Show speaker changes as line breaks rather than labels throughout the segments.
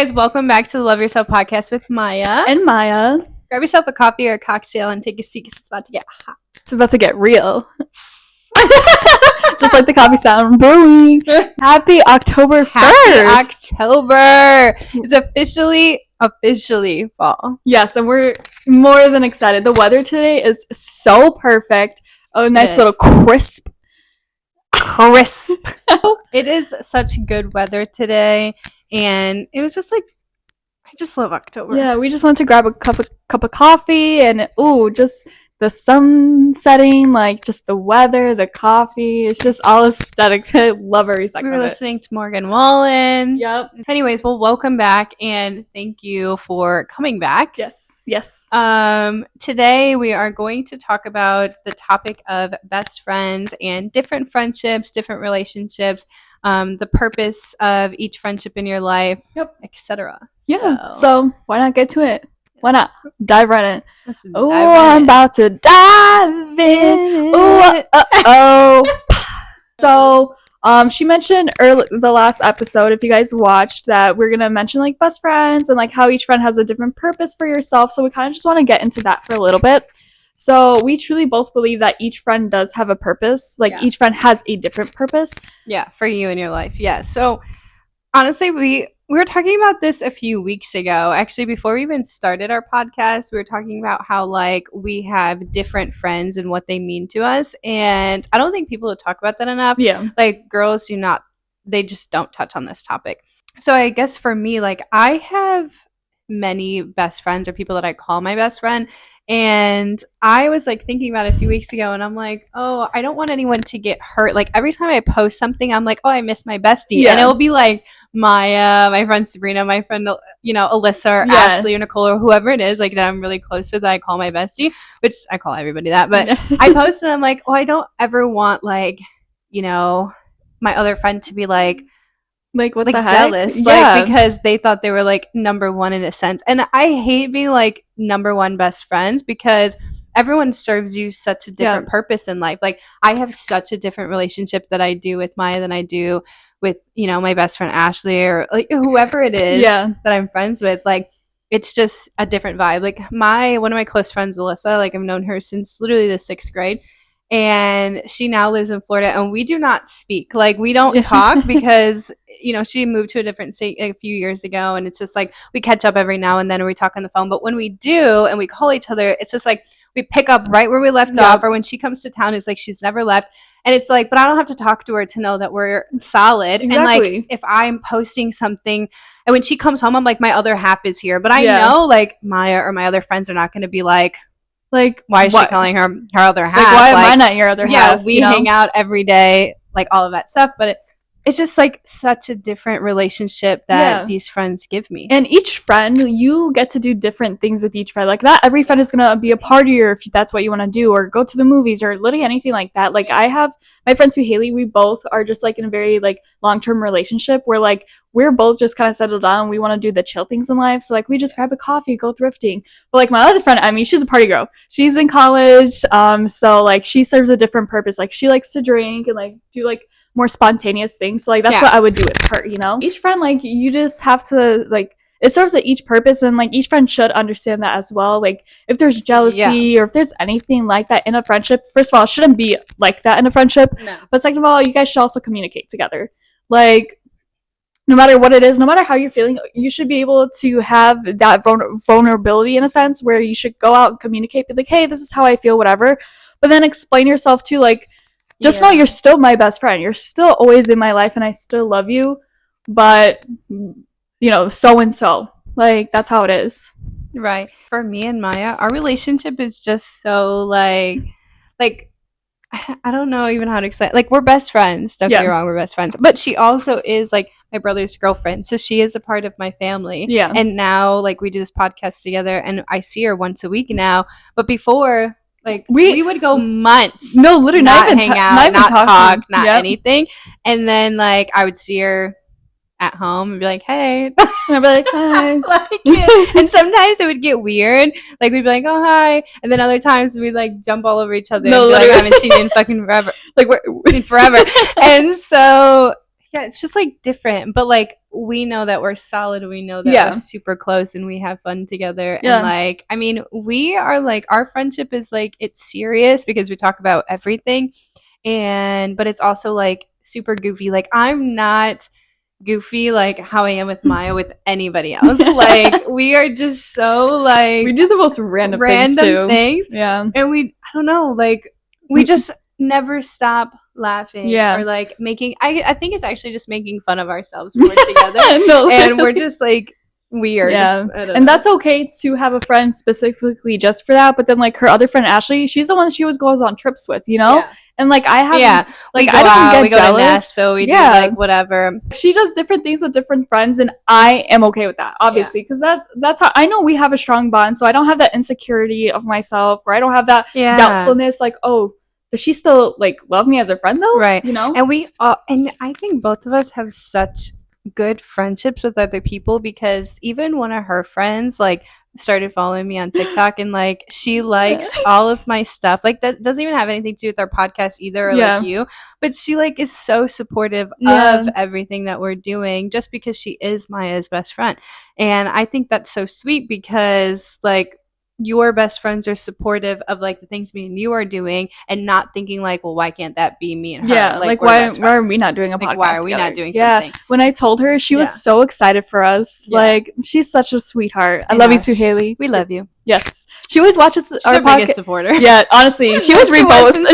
guys, welcome back to the Love Yourself podcast with Maya.
And Maya.
Grab yourself a coffee or a cocktail and take a seat because it's about to get hot.
It's about to get real. Just like the coffee sound brewing. Happy October 1st.
Happy October. It's officially fall.
Yes, and we're more than excited. The weather today is so perfect. Oh, nice little crisp.
It is such good weather today, and it was just like, I just love October.
Yeah, we just went to grab a cup of coffee, and just the sun setting, like just the weather, the coffee. It's just all aesthetic. I love every second
We were
of it.
listening to Morgan Wallen.
Yep.
Anyways, well, welcome back, and thank you for coming back.
Yes.
Today we are going to talk about the topic of best friends and different friendships, different relationships, the purpose of each friendship in your life, etc.
Yeah. So why not get to it? Why not dive right in?
I'm
about to dive in. So, she mentioned the last episode, if you guys watched, that we're gonna mention like best friends and like how each friend has a different purpose for yourself. So we kind of just want to get into that for a little bit. So we truly both believe that each friend does have a purpose. Each friend has a different purpose.
Yeah, for you in your life. Yeah. So honestly, we were talking about this a few weeks ago. Actually, before we even started our podcast, we were talking about how like we have different friends and what they mean to us. And I don't think people talk about that enough.
Yeah.
Like girls they just don't touch on this topic. So I guess for me, like I have many best friends or people that I call my best friend. And I was like thinking about it a few weeks ago, and I'm like, oh, I don't want anyone to get hurt. Like every time I post something, I'm like, oh, I miss my bestie. And it'll be like Maya, my friend Sabrina, my friend, Alyssa or Ashley or Nicole or whoever it is, like that I'm really close with that I call my bestie, which I call everybody that. But I post and I'm like, oh, I don't ever want like, my other friend to be like
what the heck?
Jealous, because they thought they were like number one in a sense. And I hate being like number one best friends because everyone serves you such a different purpose in life. Like I have such a different relationship that I do with Maya than I do with, my best friend Ashley or like whoever it is that I'm friends with. Like it's just a different vibe. Like one of my close friends, Alyssa, like I've known her since literally the 6th grade. And she now lives in Florida, and we do not speak. Like we don't talk because she moved to a different state a few years ago, and it's just like we catch up every now and then, or we talk on the phone. But when we do and we call each other, it's just like we pick up right where we left off. Or when she comes to town, it's like she's never left, and it's like, but I don't have to talk to her to know that we're solid. And like if I'm posting something, and when she comes home, I'm like my other half is here, but I know like Maya or my other friends are not going to be like, why is she calling her other half?
Like, why am I not your other half?
Yeah, we hang out every day, like all of that stuff. But it's just like such a different relationship that these friends give me.
And each friend, you get to do different things with each friend. Like not every friend is going to be a partier if that's what you want to do, or go to the movies or literally anything like that. Like I have my friends with Haley, we both are just like in a very like long-term relationship where like we're both just kind of settled down. We want to do the chill things in life. So like we just grab a coffee, go thrifting. But like my other friend, Emmy, she's a party girl. She's in college. So like she serves a different purpose. Like she likes to drink and like do like more spontaneous things. So like that's what I would do with her, Each friend, like you just have to like, it serves at each purpose, and like each friend should understand that as well. Like if there's jealousy or if there's anything like that in a friendship, first of all, it shouldn't be like that in a friendship. No. But second of all, you guys should also communicate together. Like no matter what it is, no matter how you're feeling, you should be able to have that vulnerability in a sense where you should go out and communicate, be like, hey, this is how I feel, whatever. But then explain yourself too, like, just know you're still my best friend. You're still always in my life, and I still love you. But, so and so. Like, that's how it is.
Right. For me and Maya, our relationship is just so, like, I don't know even how to explain. Like, we're best friends. Don't get me wrong, we're best friends. But she also is, like, my brother's girlfriend. So she is a part of my family. Yeah. And now, like, we do this podcast together, and I see her once a week now. But before... Like, we would go months.
No, literally
not hang out, not talk, not anything. And then, like, I would see her at home and be like, hey. And
I'd be like, hi.
And sometimes it would get weird. Like, we'd be like, oh, hi. And then other times we'd, like, jump all over each other and be like, I haven't seen you in fucking forever. Like, we're forever. And so, yeah, it's just like different, but like we know that we're solid, we know that we're super close and we have fun together. And like, I mean, we are like, our friendship is like, it's serious because we talk about everything, and but it's also like super goofy. Like, I'm not goofy like how I am with Maya with anybody else. Like, we are just so like,
we do the most random things. Yeah.
And I don't know, like we just never stop laughing or like making, I think it's actually just making fun of ourselves when we're together. And we're just like weird.
Yeah. And that's okay to have a friend specifically just for that, but then like her other friend Ashley, she's the one that she always goes on trips with, you know? And like I have like I don't get
we go
jealous.
To Nashville, we do like whatever.
She does different things with different friends, and I am okay with that, obviously, because that's how I know we have a strong bond, so I don't have that insecurity of myself, or I don't have that doubtfulness like, oh, does she still like love me as a friend though?
Right.
You know?
And we and I think both of us have such good friendships with other people, because even one of her friends like started following me on TikTok, and like she likes all of my stuff. Like, that doesn't even have anything to do with our podcast either, or like you, but she like is so supportive of everything that we're doing just because she is Maya's best friend. And I think that's so sweet, because like your best friends are supportive of like the things me and you are doing, and not thinking like, well, why can't that be me and her?
Yeah, like why are we not doing a podcast?
Why are we
together?
not doing something?
When I told her, she was so excited for us. Like, she's such a sweetheart. I love you, Sue Haley.
We love you.
Yes, she always watches our
podcast. Biggest supporter.
Yeah, honestly, she was repost.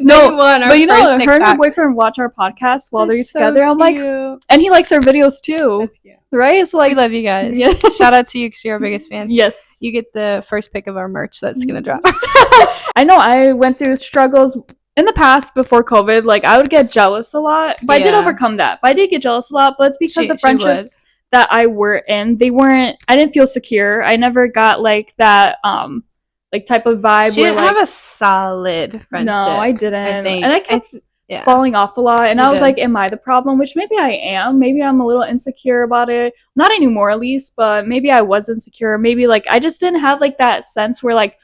No, but you know, her and her boyfriend watch our podcast while they're together. I'm like, and he likes our videos too. That's cute. Right? It's like,
we love you guys. Yeah. Shout out to you, because you're our biggest fans.
Yes.
You get the first pick of our merch that's going to drop.
I know I went through struggles in the past before COVID. Like, I would get jealous a lot, but I did overcome that. But I did get jealous a lot, but it's because the friendships that I were in, I didn't feel secure. I never got like that, like type of vibe.
She didn't have a solid friendship.
No, I didn't. And I kept falling off a lot, and I was like, am I the problem? Which maybe I am. Maybe I'm a little insecure about it. Not anymore, at least, but maybe I was insecure. Maybe like I just didn't have like that sense where like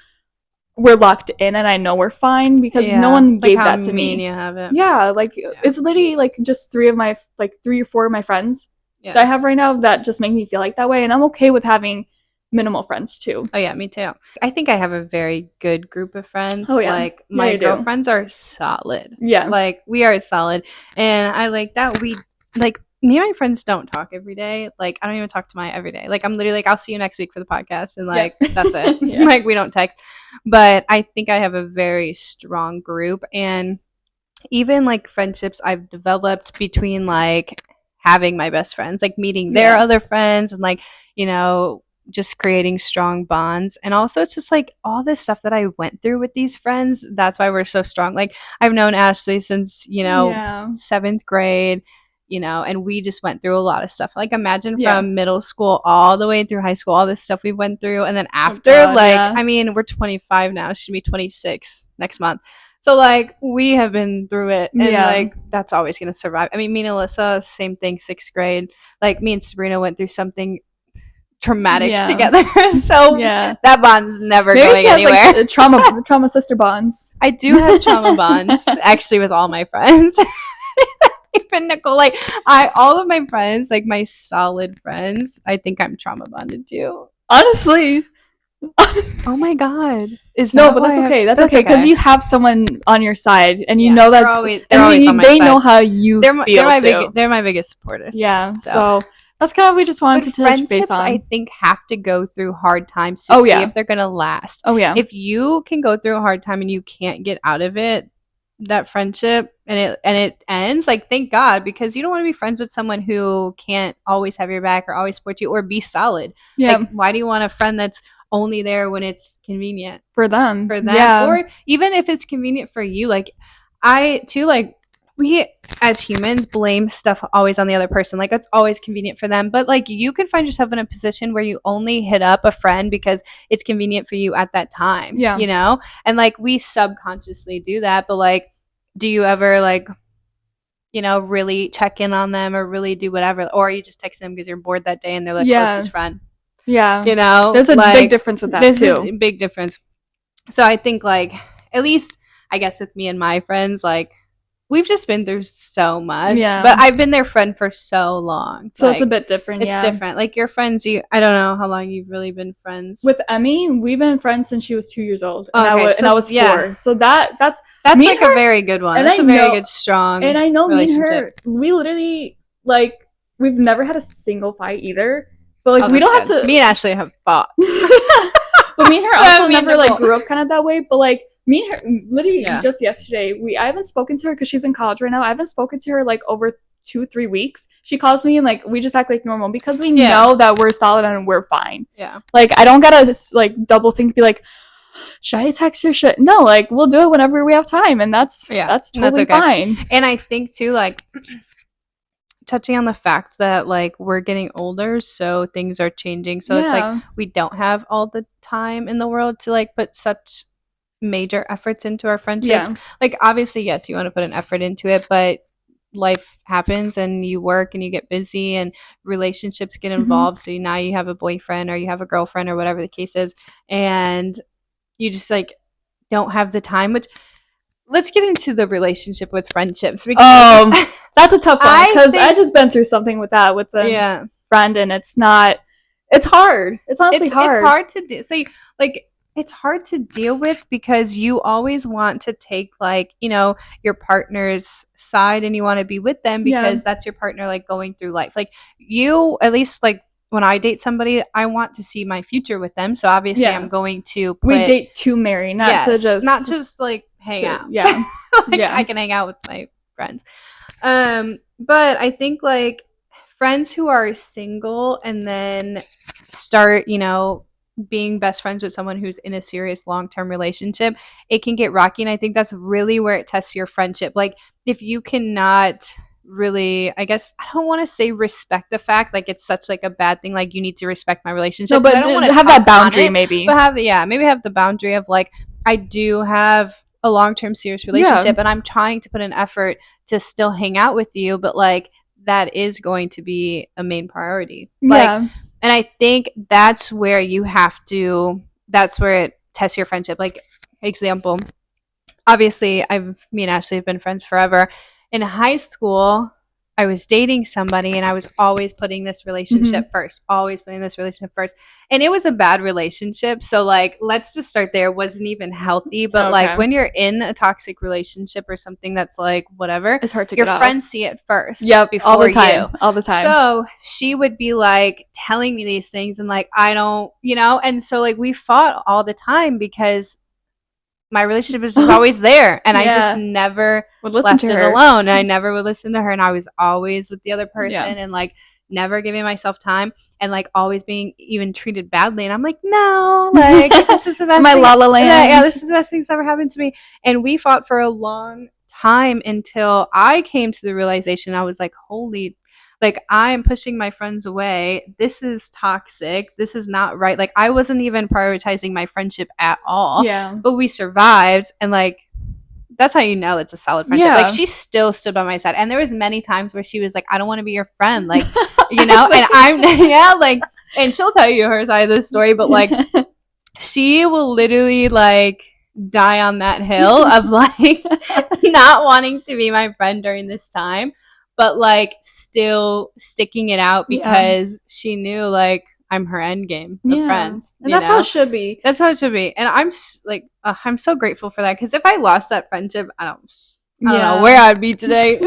we're locked in and I know we're fine, because no one gave that to me.
You have it.
Yeah, like it's literally like just 3 or 4 of my friends that I have right now that just make me feel like that way, and I'm okay with having minimal friends too.
Oh yeah, me too. I think I have a very good group of friends.
Oh yeah,
like my girlfriends are solid.
Yeah,
like we are solid, and I like that. We like, me and my friends don't talk every day. Like, I don't even talk to Maya every day. Like, I'm literally like, I'll see you next week for the podcast, and like that's it. Like, we don't text. But I think I have a very strong group, and even like friendships I've developed between like having my best friends, like meeting their other friends, and like, you know, just creating strong bonds. And also, it's just like all this stuff that I went through with these friends, that's why we're so strong. Like, I've known Ashley since, you know, 7th grade, you know, and we just went through a lot of stuff. Like, imagine from middle school all the way through high school, all this stuff we went through. And then after, I mean, we're 25 now. She'll be 26 next month. So, like, we have been through it, and, like, that's always going to survive. I mean, me and Alyssa, same thing, 6th grade. Like, me and Sabrina went through something traumatic together. So, that bond's never going anywhere.
Like, trauma sister bonds.
I do have trauma bonds, actually, with all my friends. Even Nicole, like, all of my friends, like, my solid friends, I think I'm trauma bonded to.
Honestly.
Oh my god.
But that's okay. That's okay, because you have someone on your side, and you know that's they know how you feel.
They're my biggest supporters.
Yeah. So that's kind of what we just wanted to touch base on.
I think have to go through hard times to see if they're gonna last.
Oh yeah.
If you can go through a hard time and you can't get out of it, that friendship, and it ends, like, thank God, because you don't want to be friends with someone who can't always have your back or always support you or be solid. Like, why do you want a friend that's only there when it's convenient
for them?
Or even if it's convenient for you. Like, I too, like, we as humans blame stuff always on the other person. Like, it's always convenient for them, but like, you can find yourself in a position where you only hit up a friend because it's convenient for you at that time. You know, and like, we subconsciously do that, but like, do you ever, like, you know, really check in on them or really do whatever, or you just text them because you're bored that day and they're like closest friend? You know,
there's a big difference with that.
There's a big difference. So I think, like, at least I guess with me and my friends, like, we've just been through so much.
Yeah.
But I've been their friend for so long.
So it's a bit different,
it's different. Like your friends, I don't know how long you've really been friends.
With Emmy, we've been friends since she was 2 years old. And,
okay,
I was 4. So that's
like a very good one. That's a very good, strong
And I know me and her, we literally, like, we've never had a single fight either. But, like, we don't have to...
Me and Ashley have fought.
But me and her also never, like, grew up kind of that way. But, like, me and her, literally just yesterday, I haven't spoken to her because she's in college right now. I haven't spoken to her, like, over 2-3 weeks. She calls me and, like, we just act like normal because we know that we're solid and we're fine.
Yeah.
Like, I don't gotta, like, double think, be like, should I text her? No, like, we'll do it whenever we have time. And that's totally fine.
And I think, too, like, touching on the fact that, like, we're getting older, so things are changing. So it's like we don't have all the time in the world to, like, put such major efforts into our friendships. Like, obviously, yes, you want to put an effort into it, but life happens and you work and you get busy and relationships get involved. So now you have a boyfriend or you have a girlfriend or whatever the case is, and you just, like, don't have the time. Which, let's get into the relationship with friendships, because
that's a tough one, because I just been through something with that with a friend, and it's hard. It's honestly hard.
It's hard to do. So, like, it's hard to deal with because you always want to take, like, you know, your partner's side and you want to be with them because that's your partner, like, going through life. Like, you, at least, like, when I date somebody, I want to see my future with them. So obviously I'm going to
we date to marry, not just
like hang out.
Yeah.
I can hang out with my friends. But I think, like, friends who are single and then start, you know, being best friends with someone who's in a serious long-term relationship, it can get rocky. And I think that's really where it tests your friendship. Like, if you cannot really, I guess, I don't want to say respect the fact, like, it's such, like, a bad thing, like, you need to respect my relationship.
No, but I don't want to have that boundary, maybe.
But maybe have the boundary of, like, I do have a long-term serious relationship and I'm trying to put an effort to still hang out with you, but, like, that is going to be a main priority. Like, and I think that's where that's where it tests your friendship. Like, example, obviously, me and Ashley have been friends forever. In high school, I was dating somebody and I was always putting this relationship first, And it was a bad relationship. So, like, let's just start there. It wasn't even healthy. But like, when you're in a toxic relationship or something that's, like, whatever,
it's hard to
your
get
friends see it first.
Yep,
before
all the time.
You.
All the time.
So she would be, like, telling me these things and, like, I don't, you know, and so, like, we fought all the time because my relationship was just always there, and I just never left it alone, and I never would listen to her, and I was always with the other person and, like, never giving myself time, and, like, always being even treated badly, and I'm like, no, like, this is the best
thing. La La Land.
This is the best thing that's ever happened to me. And we fought for a long time until I came to the realization. I was like, holy, like, I'm pushing my friends away. This is toxic. This is not right. Like, I wasn't even prioritizing my friendship at all.
Yeah.
But we survived, and, like, that's how you know it's a solid friendship. Like, she still stood by my side. And there was many times where she was like, I don't want to be your friend. Like, you know, and I'm, like, and she'll tell you her side of the story, but, like, she will literally, like, die on that hill of, like, not wanting to be my friend during this time, but, like, still sticking it out because she knew, like, I'm her end game of friends.
And that's how it should be.
That's how it should be. And I'm, like, I'm so grateful for that, because if I lost that friendship, I don't know where I'd be today.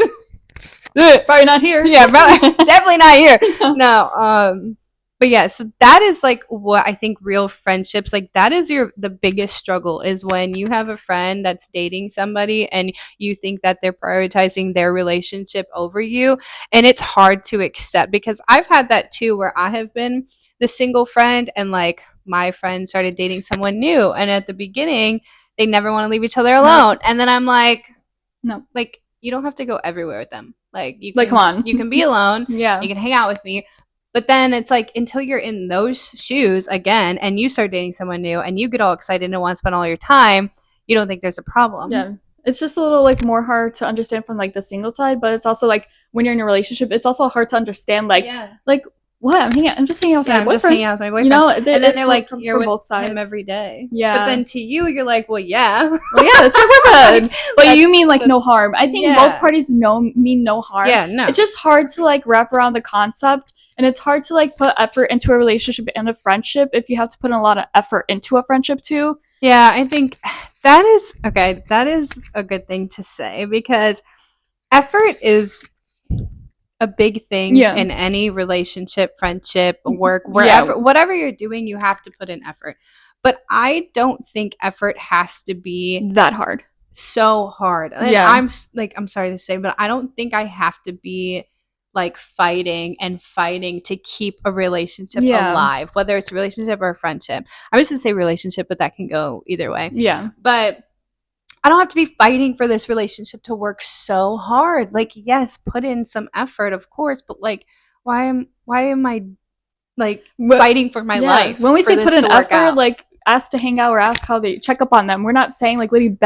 Probably not here.
Yeah, definitely not here. No, but yeah, so that is, like, what I think real friendships, like, that is the biggest struggle, is when you have a friend that's dating somebody and you think that they're prioritizing their relationship over you, and it's hard to accept, because I've had that too, where I have been the single friend and, like, my friend started dating someone new, and at the beginning they never want to leave each other alone, and then I'm like,
no,
like, you don't have to go everywhere with them. Like, you can,
like, come on,
you can be alone.
You
can hang out with me. But then it's like, until you're in those shoes again and you start dating someone new and you get all excited and want to spend all your time, you don't think there's a problem.
Yeah. It's just a little, like, more hard to understand from, like, the single side, but it's also, like, when you're in a relationship, it's also hard to understand, like, like, what? I'm just hanging out with
Yeah,
my
I'm
boyfriend.
just hanging out with my boyfriend.
You know,
and then they're like,
comes
you're
from
with
both sides.
him every day.
Yeah.
But then to you, you're like, well, yeah.
Well, yeah, that's my boyfriend.
Like,
But you mean like no harm. I think both
yeah.
parties mean no harm.
Yeah, no.
It's just hard to like wrap around the concept, and it's hard to like put effort into a relationship and a friendship if you have to put in a lot of effort into a friendship too.
Yeah, I think that is okay. That is a good thing to say because effort is a big thing
Yeah.
in any relationship, friendship, work,
Yeah.
wherever, whatever you're doing, you have to put in effort. But I don't think effort has to be
That hard.
so hard. And
Yeah.
I'm sorry to say, but I don't think I have to be like fighting to keep a relationship
Yeah.
alive, whether it's a relationship or a friendship. I was going to say relationship, but that can go either way.
Yeah.
But I don't have to be fighting for this relationship to work so hard. Like, yes, put in some effort, of course, but like, why am I like fighting for my life?
When we
for
say
this
put in
to work
effort,
out?
like ask to hang out or ask how they check up on them. We're not saying like literally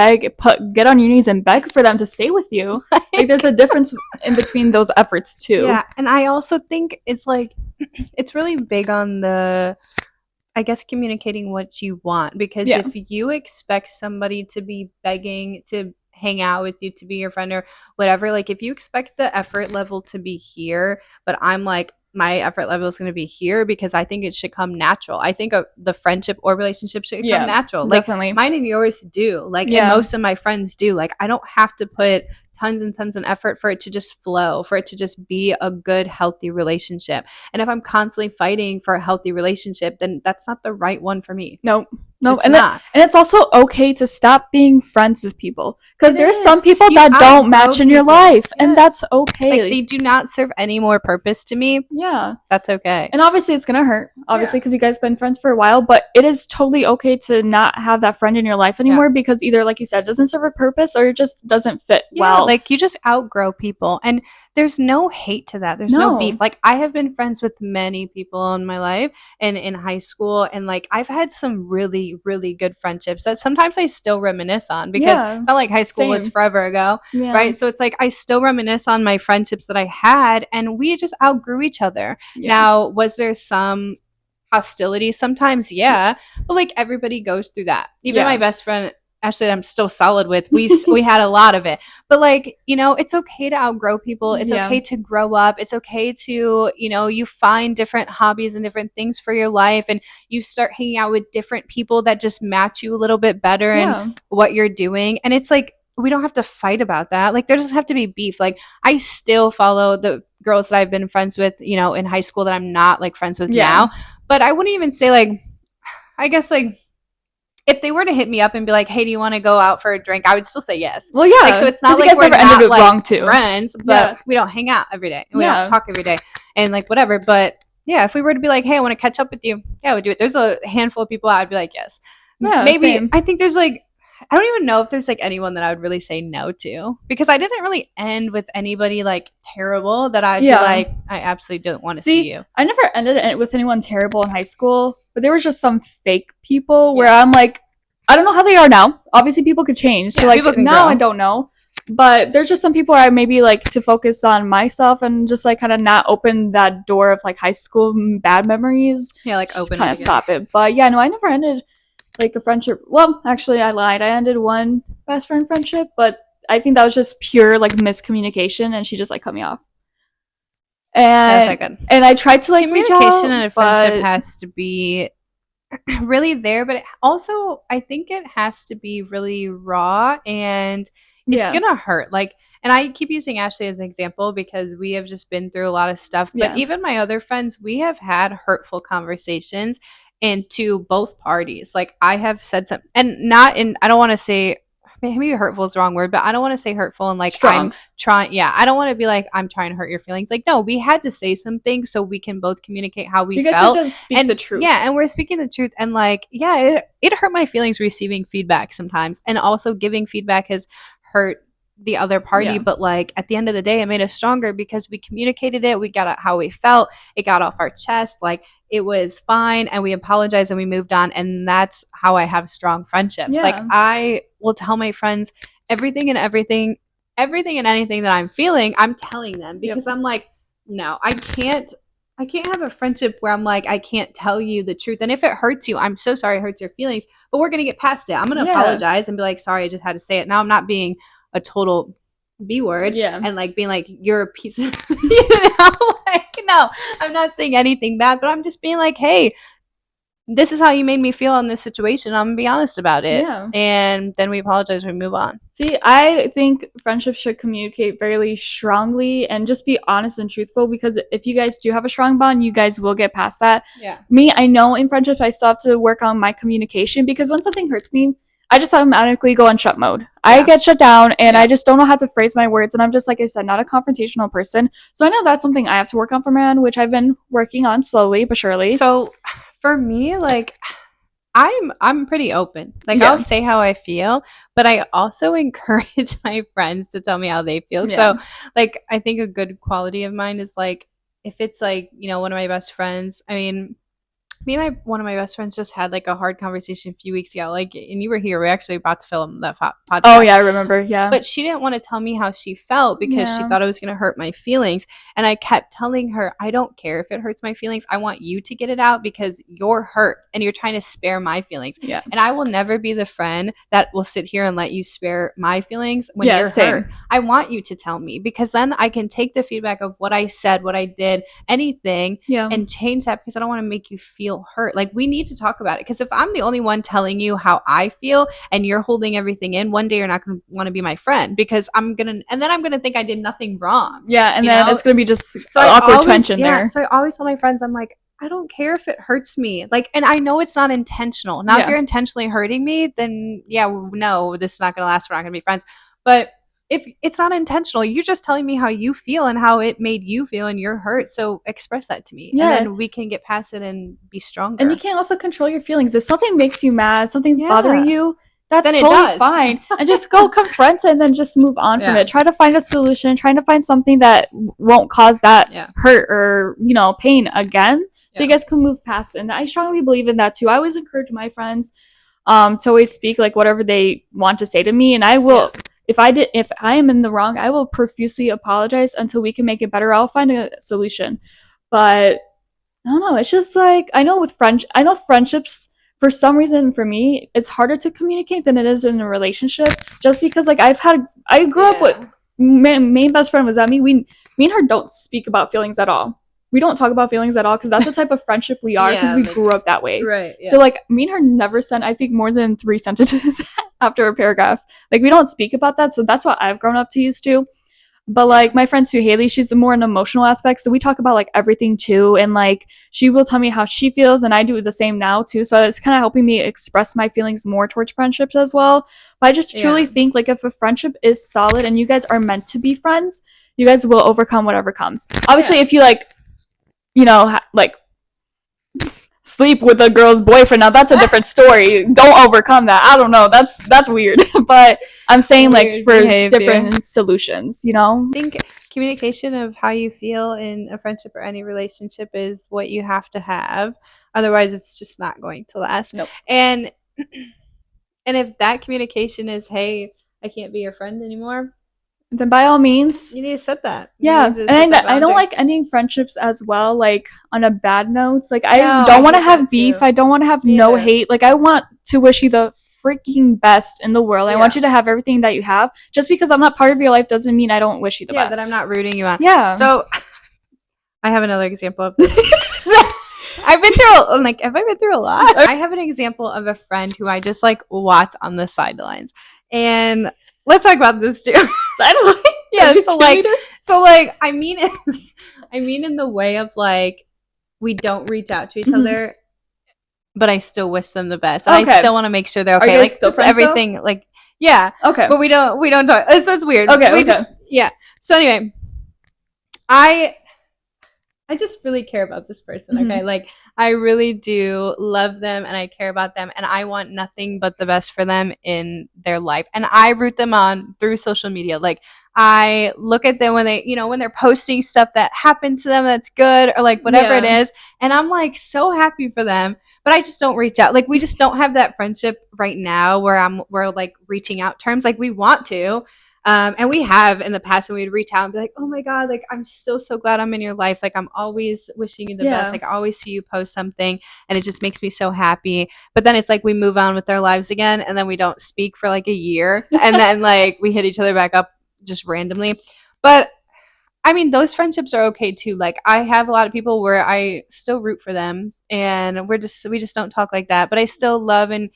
get on your knees and beg for them to stay with you. Like there's a difference in between those efforts too.
Yeah, and I also think it's like it's really big on the, I guess, communicating what you want, because
Yeah.
if you expect somebody to be begging to hang out with you, to be your friend or whatever, like if you expect the effort level to be here, but I'm like, my effort level is going to be here because I think it should come natural. I think the friendship or relationship should come natural. Like
definitely.
mine and yours do. Like, and most of my friends do. Like, I don't have to put tons and tons of effort for it to just flow, for it to just be a good, healthy relationship. And if I'm constantly fighting for a healthy relationship, then that's not the right one for me.
Nope.
It's
and
not.
And it's also okay to stop being friends with people because there's some people that don't match in your life, and that's okay.
Like they do not serve any more purpose to me.
Yeah,
that's okay.
And obviously it's gonna hurt, obviously, because you guys have been friends for a while, but it is totally okay to not have that friend in your life anymore because either, like you said, it doesn't serve a purpose or it just doesn't fit well.
Like you just outgrow people, and there's no hate to that. There's no beef. Like I have been friends with many people in my life and in high school, and like I've had some really, really good friendships that sometimes I still reminisce on because it's not like high school was forever ago, right? So it's like I still reminisce on my friendships that I had, and we just outgrew each other. Now, was there some hostility sometimes? Yeah, but like everybody goes through that. Even my best friend Ashley, I'm still solid with, we had a lot of it. But like, you know, it's okay to outgrow people. It's okay to grow up. It's okay to, you know, you find different hobbies and different things for your life, and you start hanging out with different people that just match you a little bit better in what you're doing. And it's like, we don't have to fight about that. Like there doesn't have to be beef. Like I still follow the girls that I've been friends with, you know, in high school that I'm not like friends with now. But I wouldn't even say like, I guess like, if they were to hit me up and be like, hey, do you want to go out for a drink? I would still say yes.
Well, yeah.
Like, so it's not like we're not like friends, but we don't hang out every day. And we don't talk every day and like whatever. But yeah, if we were to be like, hey, I want to catch up with you. Yeah, I would do it. There's a handful of people I'd be like, yes. Yeah, maybe same. I think there's like, I don't even know if there's like anyone that I would really say no to, because I didn't really end with anybody like terrible that I'd be like, I absolutely don't want to see you.
I never ended with anyone terrible in high school, but there was just some fake people where I'm like, I don't know how they are now. Obviously people could change. So like now grow. I don't know. But there's just some people where I maybe like to focus on myself and just like kind of not open that door of like high school bad memories.
Yeah, like open
kind of stop it. But yeah, no, I never ended like a friendship. Well, actually I lied. I ended one best friend friendship, but I think that was just pure like miscommunication, and she just like cut me off. And
that's not good.
And I tried to like
communication in a friendship has to be really there, but it also I think it has to be really raw, and it's gonna hurt. Like, and I keep using Ashley as an example because we have just been through a lot of stuff, but even my other friends, we have had hurtful conversations, and to both parties. Like I have said something, and not in, I don't want to say, maybe hurtful is the wrong word, but I don't want to say hurtful and like strong. I'm trying, I don't want to be like I'm trying to hurt your feelings. Like no, we had to say some things so we can both communicate how we felt.
Just speak the truth.
Yeah, and we're speaking the truth, and like it hurt my feelings receiving feedback sometimes, and also giving feedback has hurt the other party, but like at the end of the day it made us stronger because we communicated it, we got out how we felt, it got off our chest, like it was fine, and we apologized and we moved on. And that's how I have strong friendships. Like I will tell my friends everything and anything that I'm feeling, I'm telling them, because I'm like, no, I can't I can't have a friendship where I'm like, I can't tell you the truth. And if it hurts you, I'm so sorry it hurts your feelings, but we're going to get past it. I'm going to apologize and be like, sorry, I just had to say it. Now I'm not being a total B word and like being like, you're a piece of, like, no, I'm not saying anything bad, but I'm just being like, hey, this is how you made me feel in this situation. I'm gonna be honest about it. Yeah. And then we apologize, we move on.
See, I think friendships should communicate very strongly and just be honest and truthful, because if you guys do have a strong bond, you guys will get past that.
Yeah.
Me, I know in friendships I still have to work on my communication, because when something hurts me, I just automatically go on shut mode. Yeah. I get shut down and I just don't know how to phrase my words. And I'm just, like I said, not a confrontational person. So I know that's something I have to work on for my end, which I've been working on slowly but surely.
So for me, like, I'm pretty open. Like, I'll say how I feel, but I also encourage my friends to tell me how they feel. So, like, I think a good quality of mine is, like, if it's, like, you know, one of my best friends, I mean, me and one of my best friends just had like a hard conversation a few weeks ago. Like, and you were here. We're actually about to film that podcast.
Oh yeah, I remember. Yeah.
But she didn't want to tell me how she felt because she thought it was going to hurt my feelings. And I kept telling her, I don't care if it hurts my feelings. I want you to get it out because you're hurt and you're trying to spare my feelings. Yeah. And I will never be the friend that will sit here and let you spare my feelings when you're hurt. I want you to tell me, because then I can take the feedback of what I said, what I did, anything, and change that, because I don't want to make you feel hurt. Like, we need to talk about it, because if I'm the only one telling you how I feel and you're holding everything in, one day you're not going to want to be my friend, because I'm gonna think I did nothing wrong.
Yeah, and then it's gonna be just awkward tension there.
So I always tell my friends, I'm like, I don't care if it hurts me. Like, and I know it's not intentional. Now, if you're intentionally hurting me, then no, this is not gonna last. We're not gonna be friends. But if it's not intentional, you're just telling me how you feel and how it made you feel and you're hurt. So express that to me. Yeah. And then we can get past it and be stronger.
And you can't also control your feelings. If something makes you mad, something's bothering you, that's totally fine. And just go confront it and then just move on from it. Try to find a solution, trying to find something that won't cause that hurt or, you know, pain again. So you guys can move past it. And I strongly believe in that too. I always encourage my friends to always speak like whatever they want to say to me. And I will if I am in the wrong, I will profusely apologize until we can make it better. I'll find a solution. But I don't know, it's just like, I know friendships, for some reason, for me, it's harder to communicate than it is in a relationship, just because like I grew up with main best friend was me and her don't speak about feelings at all. We don't talk about feelings at all, because that's the type of friendship we are, because we grew up that way. Right. Yeah. So like, me and her never sent, I think, more than 3 sentences after a paragraph. Like, we don't speak about that. So that's what I've grown up to used to. But like, my friend Sue Haley, she's more an emotional aspect. So we talk about like everything too. And like, she will tell me how she feels, and I do the same now too. So it's kind of helping me express my feelings more towards friendships as well. But I just truly think like, if a friendship is solid and you guys are meant to be friends, you guys will overcome whatever comes. Obviously, if you like, you know, like sleep with a girl's boyfriend, now that's a different story. Don't overcome that. I don't know. That's weird. But I'm saying like for different solutions, you know?
I think communication of how you feel in a friendship or any relationship is what you have to have. Otherwise, it's just not going to last.
Nope.
And if that communication is, hey, I can't be your friend anymore,
then by all means,
you need to set that.
Yeah. And I don't like ending friendships as well, like on a bad note. Like, I don't want to have beef. I don't want to have no hate. Like, I want to wish you the freaking best in the world. I want you to have everything that you have. Just because I'm not part of your life doesn't mean I don't wish you the best.
Yeah, that I'm not rooting you on.
Yeah.
So I have another example of this. Have I been through a lot? I have an example of a friend who I just like watch on the sidelines. And let's talk about this too.
Sideline?
Yeah, so like I mean in the way of like, we don't reach out to each other, but I still wish them the best. And I still want to make sure they're okay.
Are you
like
still
just everything though? Like
okay.
But we don't talk. It's weird.
Okay.
So anyway, I just really care about this person, okay? Like, I really do love them and I care about them, and I want nothing but the best for them in their life. And I root them on through social media. Like, I look at them when when they're posting stuff that happened to them that's good, or like whatever it is, and I'm like so happy for them, but I just don't reach out. Like, we just don't have that friendship right now where we're like reaching out terms. Like, we want to. And we have in the past, and we'd reach out and be like, oh my God, like, I'm still so glad I'm in your life. Like, I'm always wishing you the best. Like, I always see you post something, and it just makes me so happy. But then it's like we move on with our lives again, and then we don't speak for like a year. And then like we hit each other back up just randomly. But I mean, those friendships are okay too. Like, I have a lot of people where I still root for them, and we just don't talk like that. But I still love and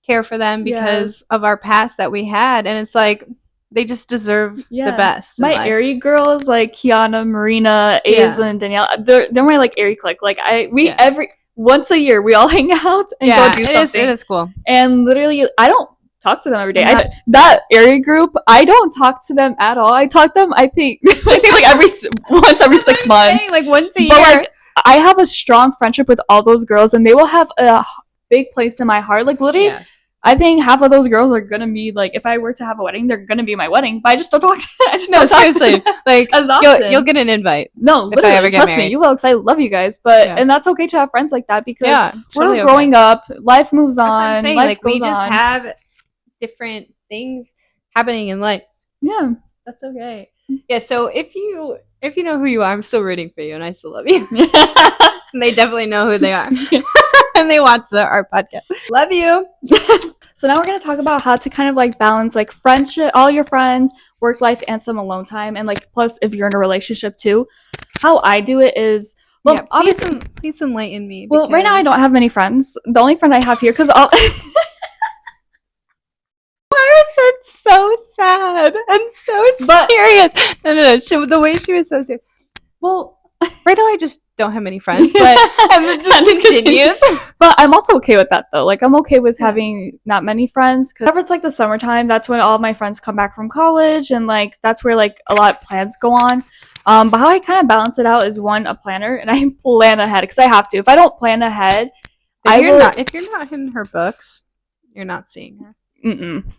care for them because of our past that we had, and it's like they just deserve the best.
My Airy girls, like Kiana, Marina, Aislinn, Danielle, they're my like Airy clique. Like every once a year we all hang out and go do something.
It is cool.
And literally, I don't talk to them every day. That area group, I don't talk to them at all. I talk to them, I think like once every 6 months.
Like once a year.
But like, I have a strong friendship with all those girls, and they will have a big place in my heart. Like literally, I think half of those girls are gonna be like, if I were to have a wedding, they're gonna be my wedding. But I just don't talk.
Seriously, like you'll get an invite.
No, literally, trust me, you will, because I love you guys. But and that's okay to have friends like that, because we're totally growing up. Life moves on. Life
like
goes
we just
on.
have different things happening in life.
Yeah,
that's okay. Yeah. So if you know who you are, I'm still rooting for you, and I still love you. And they definitely know who they are. And they watch our podcast. Love you.
So now we're going to talk about how to kind of like balance like friendship, all your friends, work life, and some alone time. And like, plus if you're in a relationship too. How I do it is, well, obviously,
please enlighten me.
Well, right now I don't have many friends. The only friend I have here, because all...
Why is it so sad and so serious? No. The way she was so serious. Well, right now I just don't have many friends, but it just continues.
But I'm also okay with that though. Like, I'm okay with having not many friends, because whenever it's like the summertime, that's when all my friends come back from college, and like that's where like a lot of plans go on. But how I kind of balance it out is, one, a planner, and I plan ahead because I have to. If I don't plan ahead,
if you're not in her books, you're not seeing her.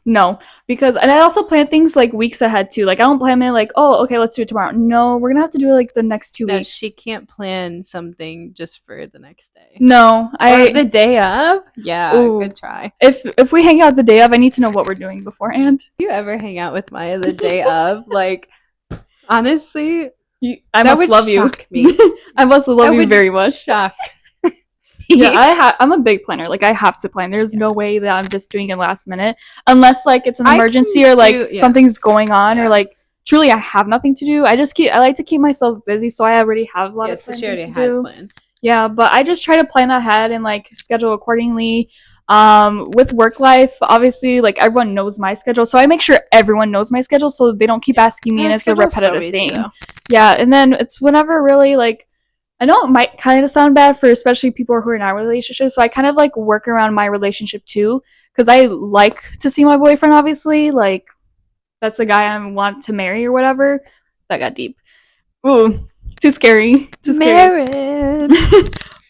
No, because, and I also plan things like weeks ahead too. Like, I don't plan it like, oh, okay, let's do it tomorrow. No, we're gonna have to do it like the next 2 weeks.
She can't plan something just for the next day.
No,
or the day of. Yeah, good try.
If we hang out the day of, I need to know what we're doing beforehand.
Do you ever hang out with Maya the day of? Like, honestly,
I must love you. Me. I must love you very much.
Shock.
Yeah, I'm a big planner. Like, I have to plan. There's no way that I'm just doing it last minute, unless like it's an emergency or like something's going on or like truly I have nothing to do. I like to keep myself busy, so I already have a lot of things to do. Plans. Yeah, but I just try to plan ahead and like schedule accordingly. With work life, obviously, like everyone knows my schedule, so I make sure everyone knows my schedule so they don't keep asking me, and it's a repetitive thing. Yeah, and then it's whenever really like. I know it might kind of sound bad for especially people who are in our relationship, so I kind of like work around my relationship too, because I like to see my boyfriend, obviously. Like, that's the guy I want to marry or whatever. That got deep. Ooh, too scary.
Married.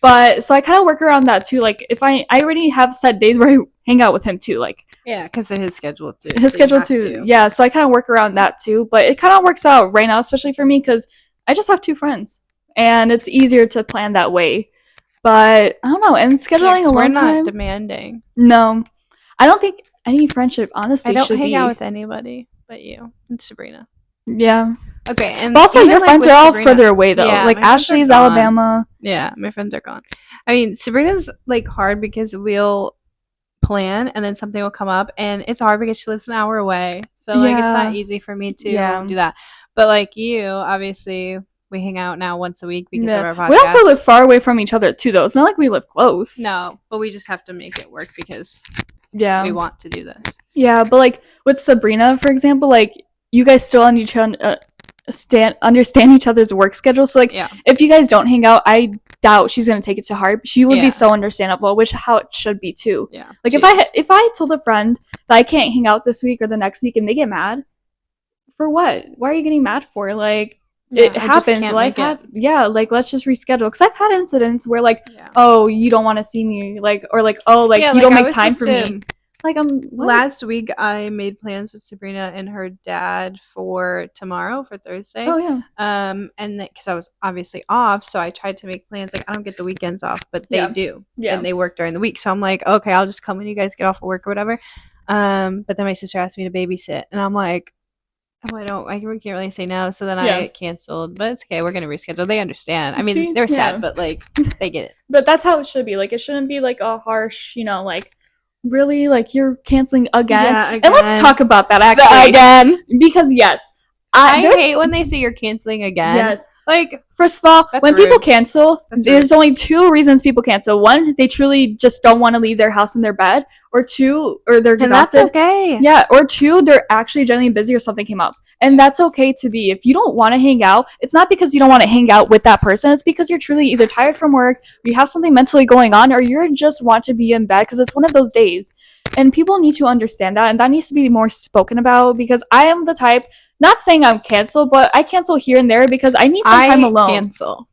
But, so I kind of work around that too. Like, if I already have set days where I hang out with him too, like.
Yeah, because of his schedule too.
Yeah, so I kind of work around that too. But it kind of works out right now, especially for me, because I just have 2 friends. And it's easier to plan that way. But I don't know. And scheduling alone time. We're not
demanding.
No. I don't think any friendship, honestly, should be.
I don't hang out with anybody but you and Sabrina.
Yeah.
Okay. And
but also, your friends are all further away, though. Yeah, like, Ashley's Alabama.
Yeah, my friends are gone. I mean, Sabrina's, like, hard because we'll plan and then something will come up. And it's hard because she lives an hour away. So, like, it's not easy for me to do that. But, like, you, obviously... We hang out now once a week because of our podcast.
We also live far away from each other too, though. It's not like we live close.
No, but we just have to make it work because we want to do this.
Yeah, but like with Sabrina, for example, like you guys still understand each other's work schedule. So like if you guys don't hang out, I doubt she's gonna take it to heart. She would be so understandable, which how it should be too.
Yeah.
Like if I told a friend that I can't hang out this week or the next week and they get mad, for what? Why are you getting mad for? Like. It happens. Life like let's just reschedule. Because I've had incidents where like, oh, you don't want to see me, like, or like, oh, like you don't make time for me. Like
last week I made plans with Sabrina and her dad for tomorrow, for Thursday.
Oh yeah.
And because I was obviously off, so I tried to make plans. Like, I don't get the weekends off, but they do. Yeah. And they work during the week, so I'm like, okay, I'll just come when you guys get off of work or whatever. But then my sister asked me to babysit, and I'm like, we can't really say no. So then I canceled, but it's okay. We're going to reschedule. They understand. I mean, they're sad, but like, they get it.
But that's how it should be. Like, it shouldn't be like a harsh, like, really, like, you're canceling again. Yeah, again. And let's talk about that actually.
Again.
Because yes.
I hate when they say you're canceling again. Yes. Like,
first of all, when people cancel, there's only two reasons people cancel. One, they truly just don't want to leave their house in their bed. Or two, or they're exhausted.
And that's okay.
Yeah. Or two, they're actually genuinely busy or something came up. And that's okay to be. If you don't want to hang out, it's not because you don't want to hang out with that person. It's because you're truly either tired from work, you have something mentally going on, or you just want to be in bed because it's one of those days. And people need to understand that. And that needs to be more spoken about, because I am the type, not saying I'm canceled, but I cancel here and there because I need some time alone.
I cancel.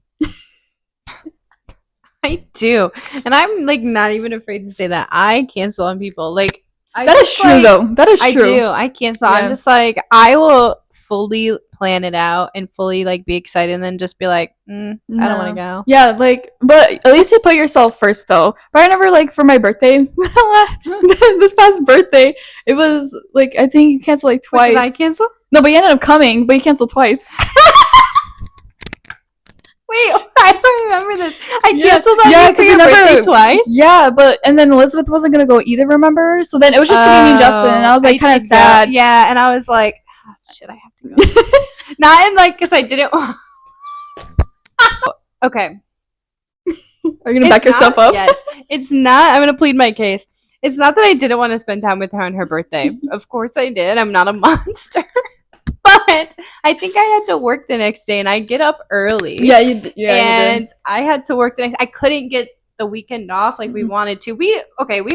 I do. And I'm like not even afraid to say that. I cancel on people. Like,
that is true, though. That is true.
I do. I cancel. Yeah. I'm just like, I will fully plan it out and fully like be excited and then just be like, I don't want to go.
Yeah, like, but at least you put yourself first, though. But I never, like, for my birthday, this past birthday, it was like, I think you canceled like twice.
Did I cancel?
No, but you ended up coming, but you canceled twice.
Wait, I don't remember this. I canceled on you for your birthday twice?
Yeah, and then Elizabeth wasn't going to go either, remember? So then it was just going to be me and Justin, and I was like kind of sad.
Yeah, and I was like, oh, shit, I have to go. Not in like, because I didn't want. Okay.
Are you going to back yourself up?
Yes. It's not, I'm going to plead my case. It's not that I didn't want to spend time with her on her birthday. Of course I did. I'm not a monster. But I think I had to work the next day, and I get up early.
Yeah, you did.
And I had to work the next. I couldn't get the weekend off like we wanted to. We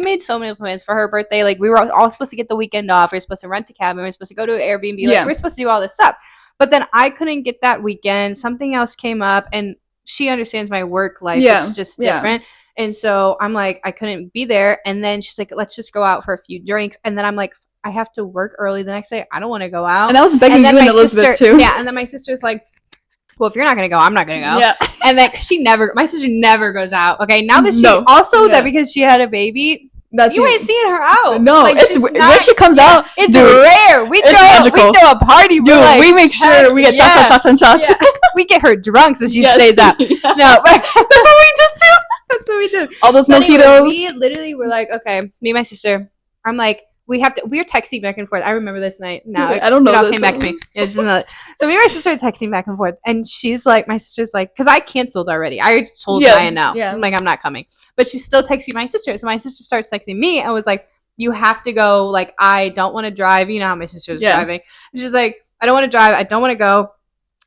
made so many plans for her birthday. Like, we were all supposed to get the weekend off. We were supposed to rent a cabin. We were supposed to go to an Airbnb. Like, we were supposed to do all this stuff. But then I couldn't get that weekend. Something else came up, and she understands my work life. Yeah. It's just different. And so I'm like, I couldn't be there. And then she's like, let's just go out for a few drinks. And then I'm like, I have to work early the next day. I don't want to go out.
And I was begging you and Elizabeth too.
Yeah, and then my sister's like, well, if you're not going to go, I'm not going to go. Yeah. And then my sister never goes out. Okay, now that that because she had a baby, you ain't seeing her out.
No, like, it's when she comes out,
it's rare. We throw a party.
Dude, like, we make sure we get shots. Yeah.
We get her drunk so she stays out. Yeah. No, that's what we did too. That's what we did.
All those mojitos.
Anyway, we literally were like, okay, me and my sister. I'm like, we were texting back and forth. I remember this night. Now
I don't know.
It all came back to me. Yeah, just another. So me and my sister are texting back and forth, and she's like, my sister's like, because I canceled already. I already told Maya no. Yeah. I'm like, I'm not coming, but she's still texting my sister. So my sister starts texting me. I was like, you have to go. Like, I don't want to drive. You know how my sister's driving. She's like, I don't want to drive. I don't want to go.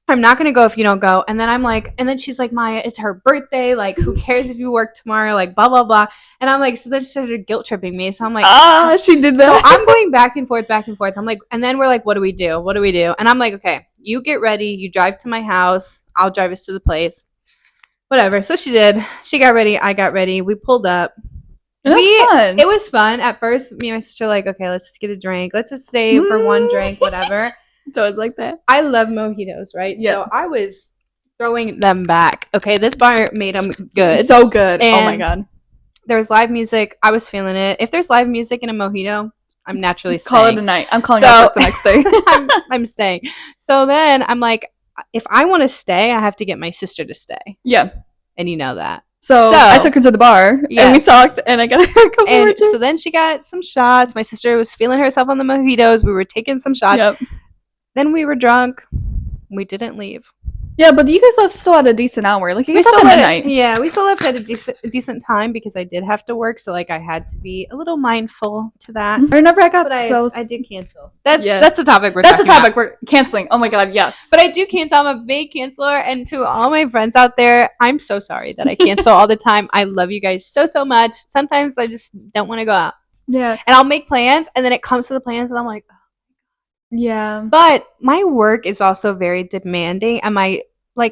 I'm not going to go if you don't go. And then I'm like, and then she's like, Maya, it's her birthday. Like, who cares if you work tomorrow? Like, blah, blah, blah. And I'm like, so then she started guilt tripping me. So I'm like,
she did that.
So I'm going back and forth. I'm like, and then we're like, what do we do? What do we do? And I'm like, okay, you get ready. You drive to my house. I'll drive us to the place. Whatever. So she did. She got ready. I got ready. We pulled up. It was fun. At first, me and my sister were like, okay, let's just get a drink. Let's just stay for one drink, whatever.
It's always like that.
I love mojitos, right? Yeah. So I was throwing them back. Okay, this bar made them good.
So good. And oh my God.
There was live music. I was feeling it. If there's live music in a mojito, I'm naturally staying.
Call it a night. I'm calling out the next day.
I'm staying. So then I'm like, if I want to stay, I have to get my sister to stay.
Yeah.
And you know that.
So I took her to the bar and we talked and I got her a couple
and so then she got some shots. My sister was feeling herself on the mojitos. We were taking some shots. Yep. Then we were drunk. We didn't leave.
Yeah, but you guys left still at a decent hour. Like, you guys left at midnight.
Yeah, we still left at a decent time because I did have to work. So, like, I had to be a little mindful to that.
I remember I
did cancel. That's the topic
we're canceling. Oh, my God, yeah.
But I do cancel. I'm a big canceler. And to all my friends out there, I'm so sorry that I cancel all the time. I love you guys so, so much. Sometimes I just don't want to go out.
Yeah.
And I'll make plans, and then it comes to the plans, and I'm like,
yeah.
But my work is also very demanding, and my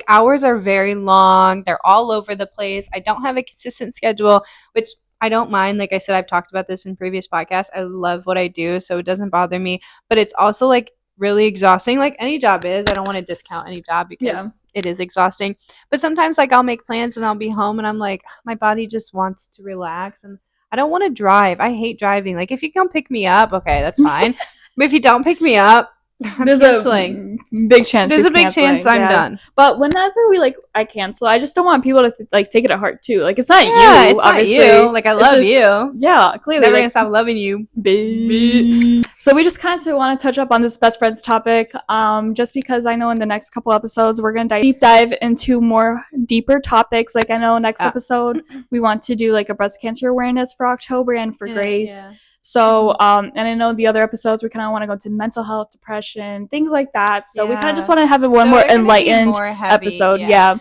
hours are very long. They're all over the place. I don't have a consistent schedule, which I don't mind. Like I said, I've talked about this in previous podcasts. I love what I do, so it doesn't bother me. But it's also like really exhausting, like any job is. I don't want to discount any job because it is exhausting. But sometimes like I'll make plans and I'll be home and I'm like, my body just wants to relax and I don't want to drive. I hate driving. Like if you come pick me up, okay, that's fine. But if you don't pick me up,
There's
canceling.
a big chance.
There's a big chance I'm done.
But whenever I cancel, I just don't want people to take it to heart too. Like, it's not you.
It's
obviously.
not you. Like, I love you.
Yeah, clearly.
Never gonna stop loving you.
So we just kind of want to touch up on this best friends topic, just because I know in the next couple episodes we're gonna deep dive into more deeper topics. Like, I know next episode we want to do like a breast cancer awareness for October and for Grace. Yeah. So, and I know the other episodes we kind of want to go to mental health, depression, things like that. So we kind of just want to have one more enlightened episode. Yeah.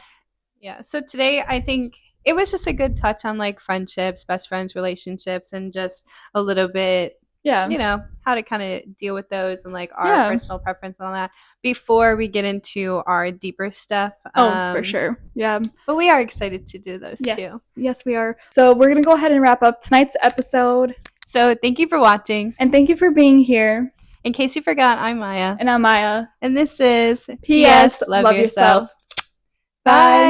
So today I think it was just a good touch on like friendships, best friends, relationships, and just a little bit, how to kind of deal with those and like our personal preference and all that before we get into our deeper stuff.
For sure. Yeah.
But we are excited to do those too.
Yes, we are. So we're going to go ahead and wrap up tonight's episode.
So thank you for watching.
And thank you for being here.
In case you forgot, I'm Maya.
And I'm Maya.
And this is
P.S. Love yourself.
Bye.